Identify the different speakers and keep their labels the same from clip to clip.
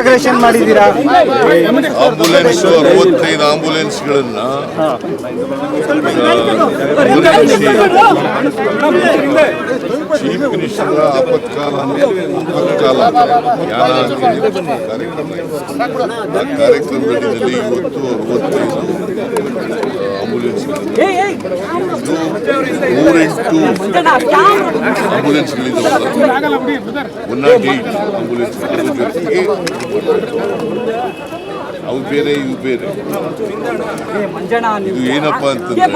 Speaker 1: Inauguration ಮಾಡಿದ್ದೀರಾ?
Speaker 2: Ambulance 65 ಆಂಬುಲೆನ್ಸ್ಗಳನ್ನ chief minister ಆಪತ್ಕಾಲ ಕಾರ್ಯಕ್ರಮದಲ್ಲಿ ಇವತ್ತು 65 ಆಂಬುಲೆನ್ಸ್ ಆಂಬುಲೆನ್ಸ್ಗಳಿದ್ದಾವಲ್ಲ 108 ಆಂಬುಲೆನ್ಸ್ ಅವು ಬೇರೆ ಇವು ಬೇರೆ. ಇದು ಏನಪ್ಪಾ ಅಂತಂದ್ರೆ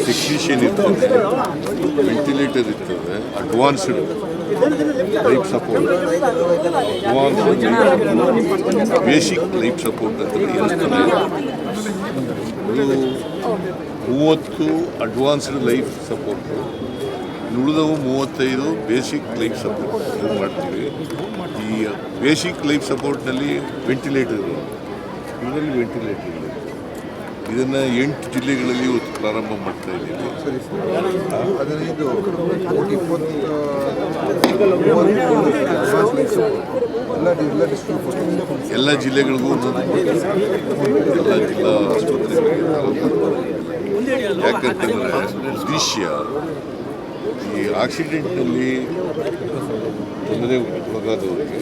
Speaker 2: ಟೆಕ್ನಿಷಿಯನ್ ಇರ್ತದೆ, ವೆಂಟಿಲೇಟರ್ ಇರ್ತದೆ, advanced life support, basic life support ಅಂತ ಇರ್ತದೆ. 30 ಅಡ್ವಾನ್ಸ್ಡ್ ಲೈಫ್ ಸಪೋರ್ಟು, ಉಳಿದವು 35 ಬೇಸಿಕ್ ಲೈಫ್ ಸಪೋರ್ಟ್ ಮಾಡ್ತೀವಿ. ಈ ಬೇಸಿಕ್ ಲೈಫ್ ಸಪೋರ್ಟ್ನಲ್ಲಿ ವೆಂಟಿಲೇಟರ್ ಇದರಲ್ಲಿ ವೆಂಟಿಲೇಟರ್ ಇಲ್ಲ. ಇದನ್ನು 8 ಜಿಲ್ಲೆಗಳಲ್ಲಿ ಇವತ್ತು ಪ್ರಾರಂಭ ಮಾಡ್ತಾ ಇದ್ದೀವಿ. ಎಲ್ಲ ಜಿಲ್ಲೆಗಳಿಗೂ ಎಲ್ಲ ಜಿಲ್ಲಾ ಆಸ್ಪತ್ರೆಗಳಿಗೆ. ಯಾಕಂತಂದರೆ ಉದ್ದೇಶ ಈ ಆಕ್ಸಿಡೆಂಟ್ನಲ್ಲಿ ತೊಂದರೆ ಒಳಗಾದವರಿಗೆ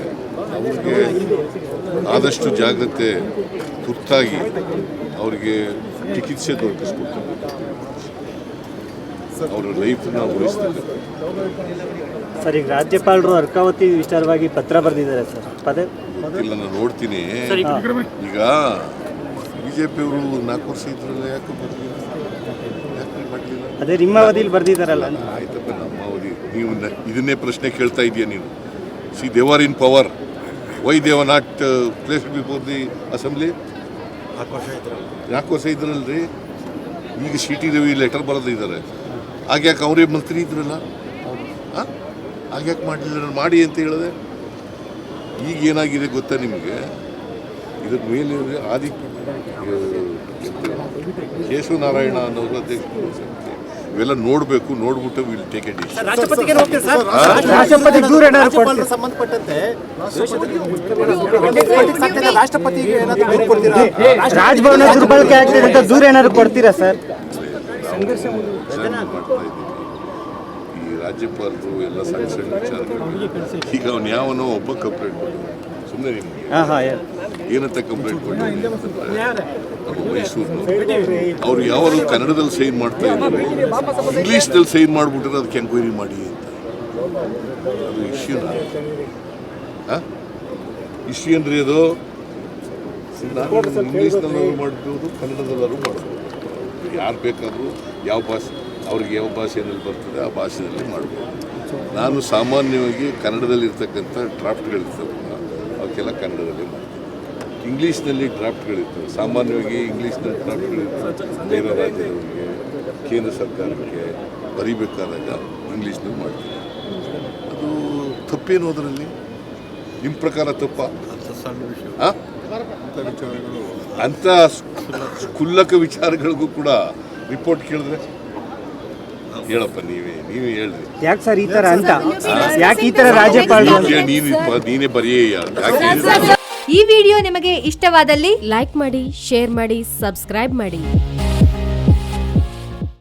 Speaker 2: ಅವ್ರಿಗೆ ಆದಷ್ಟು ಜಾಗ್ರತೆ ತುರ್ತಾಗಿ ಅವರಿಗೆ ಚಿಕಿತ್ಸೆ ದೊರಕಿಸ್ಕೊಡ್ತಾರೆ, ಅವರ ಲೈಫನ್ನ ಉಳಿಸ್ತಾರೆ.
Speaker 1: ಸರ್, ಈಗ ರಾಜ್ಯಪಾಲರು ಅರ್ಕಾವತಿ ವಿಚಾರವಾಗಿ ಪತ್ರ ಬರೆದಿದ್ದಾರೆ ಸರ್.
Speaker 2: ಇಲ್ಲ, ನಾನು ನೋಡ್ತೀನಿ. ಈಗ ಬಿಜೆಪಿಯವರು 4 ವರ್ಷ ಇದ್ರಲ್ಲ, ಯಾಕೆ ಮಾಡಲಿಲ್ಲ?
Speaker 1: ಅದೇ ನಿಮ್ಮ ಅವಧಿಯಲ್ಲಿ ಬರೆದಿದ್ದಾರಲ್ಲ.
Speaker 2: ಆಯ್ತಪ್ಪ, ನಮ್ಮ ಅವಧಿ. ನೀವು ಇದನ್ನೇ ಪ್ರಶ್ನೆ ಕೇಳ್ತಾ ಇದೆಯಾ ನೀನು? C, they are in power. Why they are not placed before the assembly? 4 ವರ್ಷ ಇದ್ರಲ್ರಿ. ಈಗ CT ರವಿ ಲೆಟರ್ ಬರೆದಿದ್ದಾರೆ. ಆಗ್ಯಾಕೆ ಅವರೇ ಮಂತ್ರಿ ಇದ್ರಲ್ಲ, ಆಗ್ಯಾಕೆ ಮಾಡಲಿಲ್ಲ? ಮಾಡಿ ಅಂತ ಹೇಳಿದೆ. ಈಗ ಏನಾಗಿದೆ ಗೊತ್ತಾ ನಿಮಗೆ? ಇದ್ರ ಮೇಲೆ ಕೇಶವನಾರಾಯಣ ಅನ್ನೋರು ಅಧ್ಯಕ್ಷರು. ಇವೆಲ್ಲ ನೋಡಬೇಕು, ನೋಡ್ಬಿಟ್ಟು ವಿಲ್ ಟೇಕ್ ಎ ಡಿಸಿಷನ್.
Speaker 1: ರಾಜಭವನ ದುರ್ಬಳಕೆ ಆಗ್ತಿದೆ ಅಂತ ದೂರ ಏನಾದ್ರು ಕೊಡ್ತೀರಾ ಸರ್?
Speaker 2: ಈ ರಾಜ್ಯಪಾಲರು ಎಲ್ಲ ಸಣ್ಣ ಸಣ್ಣ ವಿಚಾರಗಳು. ಈಗ ಅವನು ಯಾವನೋ ಒಬ್ಬ ಕಂಪ್ಲೇಂಟ್ ಕೊಟ್ಟು ಸುಮ್ಮನೆ ನಿಮಗೆ ಏನಂತ ಕಂಪ್ಲೇಂಟ್ ಕೊಟ್ಟು ಮೈಸೂರು ಅವ್ರು ಯಾವಾಗಲೂ ಕನ್ನಡದಲ್ಲಿ ಸೈನ್ ಮಾಡ್ತಾ ಇದ್ದಾರೆ, ಇಂಗ್ಲೀಷ್ನಲ್ಲಿ ಸೈನ್ ಮಾಡಿಬಿಟ್ರೆ ಅದಕ್ಕೆ ಎಂಕ್ವೈರಿ ಮಾಡಿ ಅಂತ. ಅದು ಇಶ್ಯೂನ ಇಶ್ಯೂ ಅಂದರೆ ಅದು ಇಂಗ್ಲೀಷ್ನಲ್ಲೂ ಮಾಡ್ಬೋದು, ಕನ್ನಡದಲ್ಲೂ ಮಾಡ್ಬೋದು. ಯಾರು ಬೇಕಾದರೂ ಯಾವ ಭಾಷೆ ಅವ್ರಿಗೆ ಯಾವ ಭಾಷೆಯಲ್ಲಿ ಬರ್ತದೆ ಆ ಭಾಷೆಯಲ್ಲಿ ಮಾಡ್ಬೋದು. ನಾನು ಸಾಮಾನ್ಯವಾಗಿ ಕನ್ನಡದಲ್ಲಿರ್ತಕ್ಕಂಥ ಡ್ರಾಫ್ಟ್ಗಳಿರ್ತವೆ, ಅವಕ್ಕೆಲ್ಲ ಕನ್ನಡದಲ್ಲಿ ಮಾಡ್ತೀನಿ. ಇಂಗ್ಲೀಷ್ನಲ್ಲಿ ಡ್ರಾಫ್ಟ್ಗಳಿರ್ತವೆ, ಸಾಮಾನ್ಯವಾಗಿ ಇಂಗ್ಲೀಷ್ನಲ್ಲಿ ಡ್ರಾಫ್ಟ್ಗಳಿರ್ತವೆ. ಬೇರೆ ರಾಜ್ಯದವರಿಗೆ, ಕೇಂದ್ರ ಸರ್ಕಾರಕ್ಕೆ ಬರೀಬೇಕಾದಾಗ ಇಂಗ್ಲೀಷ್ನಲ್ಲಿ ಮಾಡ್ತೀನಿ. ಅದು ತಪ್ಪೇನು ಅದರಲ್ಲಿ? ನಿಮ್ಮ ಪ್ರಕಾರ ತಪ್ಪ? ಅಂಥ ಕ್ಷುಲ್ಲಕ ವಿಚಾರಗಳಿಗೂ ಕೂಡ ರಿಪೋರ್ಟ್ ಕೇಳಿದ್ರೆ ಹೇಳಪ್ಪ, ನೀವೇ ಹೇಳ್ರಿ.
Speaker 1: ಯಾಕೆ ಸರ್ ಈ ಥರ ಅಂತ? ಯಾಕೆ ಈ ಥರ ರಾಜ್ಯಪಾಲರು?
Speaker 2: ನೀನೇ ಬರೆಯೇ.
Speaker 3: ಈ ವಿಡಿಯೋ ನಿಮಗೆ ಇಷ್ಟವಾದಲ್ಲಿ ಲೈಕ್ ಮಾಡಿ, ಶೇರ್ ಮಾಡಿ, ಸಬ್ಸ್ಕ್ರೈಬ್ ಮಾಡಿ.